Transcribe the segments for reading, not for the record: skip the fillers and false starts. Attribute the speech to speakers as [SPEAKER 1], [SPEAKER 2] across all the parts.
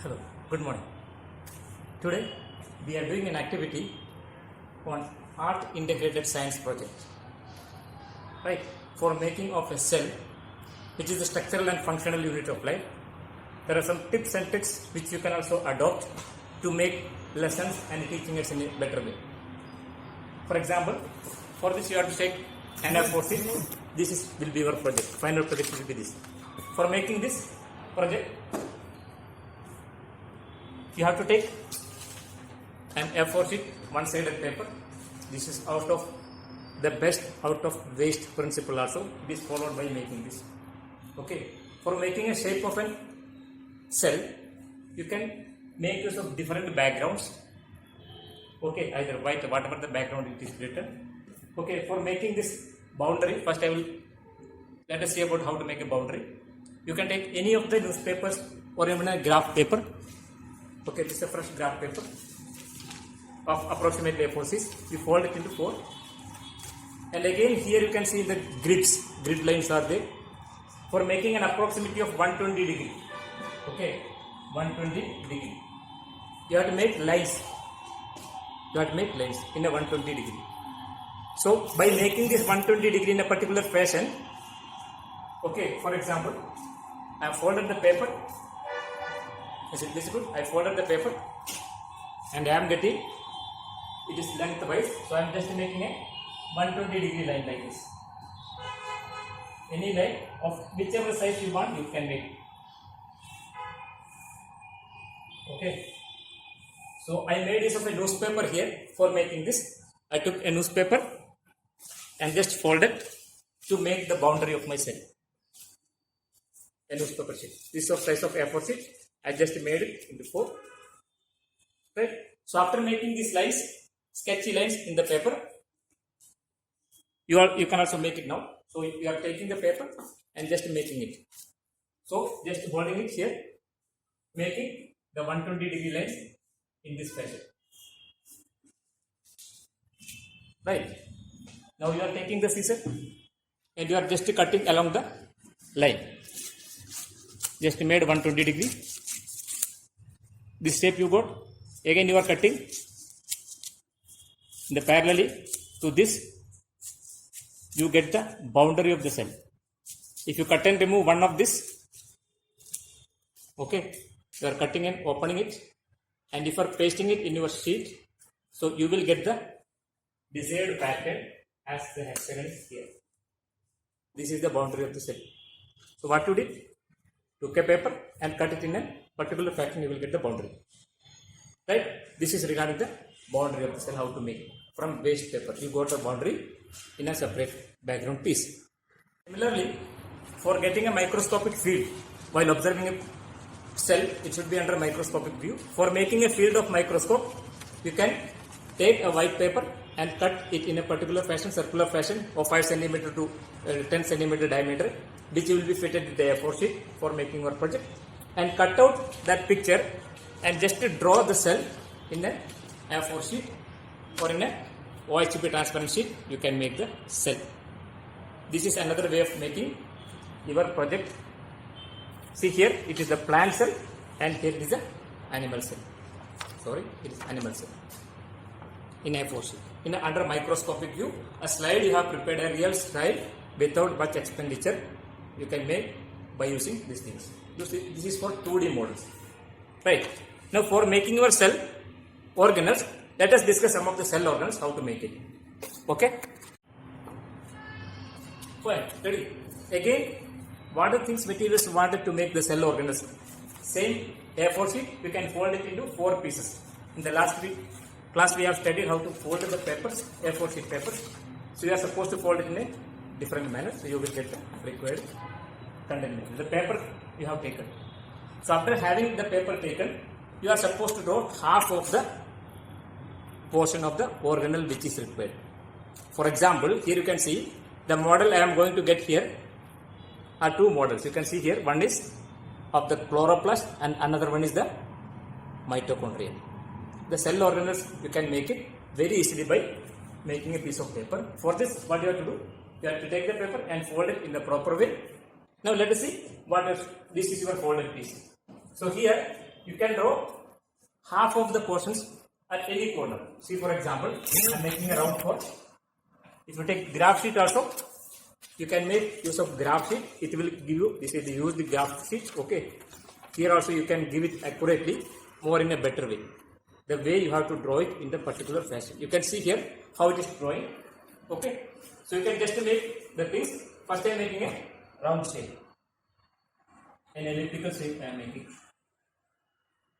[SPEAKER 1] Hello, good morning. Today we are doing an activity on art integrated science project. Right? For making of a cell, which is the structural and functional unit of life, there are some tips and tricks which you can also adopt to make lessons and teaching it in a better way. For example, for this you have to take an A4 This will be your project. Final project will be this. For making this project, you have to take an A4 sheet, one-sided paper. This is out of the best out of waste principle also. It is followed by making this. Okay. For making a shape of a cell, you can make use of different backgrounds. Okay, either white, whatever the background it is written. Okay, for making this boundary, first let us see about how to make a boundary. You can take any of the newspapers or even a graph paper. Okay, this is a fresh graph paper of approximately A4 sheets. You fold it into 4. And again here you can see the grid lines are there for making an approximity of 120 degree. Okay, 120 degree. You have to make lines. You have to make lines in a 120 degree. So by making this 120 degree in a particular fashion, okay, for example, I have folded the paper. Is it visible? I folded the paper and I am getting it is lengthwise. So I am just making a 120 degree line like this. Any line of whichever size you want, you can make. Okay. So I made use of a newspaper here for making this. I took a newspaper and just folded to make the boundary of my cell. A newspaper sheet. This is of size of A4 sheet. I just made it into 4. Right. So after making these lines, sketchy lines in the paper, you can also make it now. So you are taking the paper and just making it. So just holding it here, making the 120 degree lines in this fashion. Right. Now you are taking the scissors and you are just cutting along the line. Just made 120 degree. This shape you got. Again you are cutting the parallelly to this. You get the boundary of the cell. If you cut and remove one of this, okay, you are cutting and opening it, and if you are pasting it in your sheet, so you will get the desired pattern as the hexagon is here. This is the boundary of the cell. So what you did? Took a paper and cut it in a particular fashion, you will get the boundary. Right? This is regarding the boundary of the cell, how to make it. From waste paper, you got a boundary in a separate background piece. Similarly, for getting a microscopic field while observing a cell, it should be under microscopic view. For making a field of microscope, you can take a white paper and cut it in a particular fashion, circular fashion of 5 cm to 10 cm diameter, which will be fitted with the A4 sheet for making your project, and cut out that picture and just draw the cell in a A4 sheet or in a OHP transparent sheet. You can make the cell. This is another way of making your project. See here, it is the plant cell and here it is the animal cell. Sorry, it is animal cell in A4 sheet. In under microscopic view, a slide you have prepared a real slide without much expenditure. You can make by using these things. This is for 2D models. Right. Now for making your cell organelles, let us discuss some of the cell organelles, how to make it. Okay. Fine. Ready. Again, what are the things materials wanted to make the cell organelles? Same A4 sheet, we can fold it into 4 pieces. In the last class we have studied how to fold the papers, A4 sheet papers. So you are supposed to fold it in a different manner. So you will get the required content. The paper you have taken. So after having the paper taken, you are supposed to draw half of the portion of the organelle which is required. For example, here you can see the model I am going to get here are 2 models. You can see here, one is of the chloroplast and another one is the mitochondria. The cell organelles you can make it very easily by making a piece of paper. For this, what you have to do? You have to take the paper and fold it in the proper way. Now let us see what if this is your folded piece. So here you can draw half of the portions at any corner. See, for example, I am making a round pot. If you take graph sheet also, you can make use of graph sheet. It will give you, this is use the graph sheet. Okay. Here also you can give it accurately, more in a better way. The way you have to draw it in the particular fashion. You can see here how it is drawing. Okay. So you can just make the things. First I am making a round shape. An elliptical shape I am making.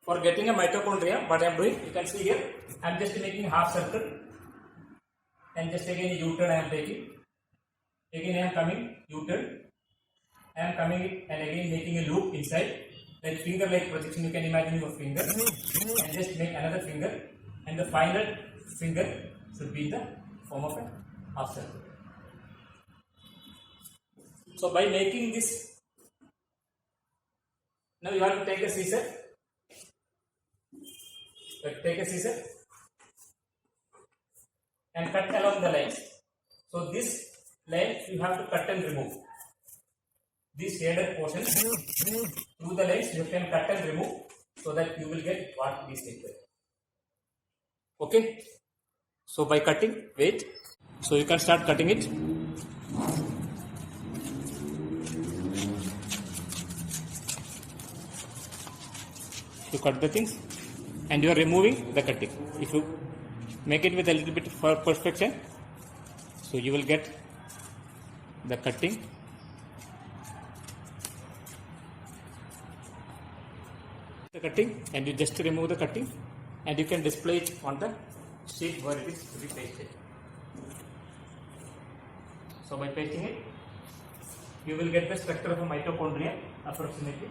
[SPEAKER 1] For getting a mitochondria, what I am doing, you can see here, I am just making half circle. And just again U-turn I am taking. Again I am coming U-turn. I am coming and again making a loop inside. Like finger like projection, you can imagine your finger. And just make another finger. And the final finger should be in the form of a half circle. So by making this, now you have to take a scissor. Take a scissor and cut along the lines. So this line you have to cut and remove. This shaded portion through the lines you can cut and remove so that you will get what is required. Okay. So by cutting, wait. So you can start cutting it. You cut the things and you are removing the cutting. If you make it with a little bit for perfection, so you will get the cutting. The cutting and you just remove the cutting and you can display it on the sheet where it is to be pasted. So by pasting it, you will get the structure of a mitochondria approximately.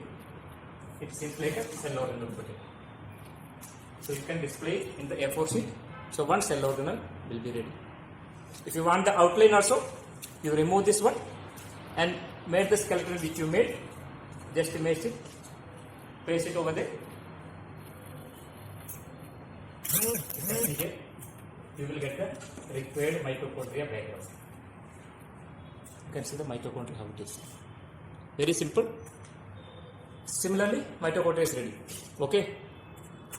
[SPEAKER 1] It seems like a cell organelle protein. So you can display it in the A4 sheet. So one cell organelle will be ready. If you want the outline also, you remove this one and made the skeleton which you made. Just image it, place it over there. Here, you will get the required mitochondria background. You can see the mitochondria how it is. Very simple. Similarly, mitochondria is ready. Okay.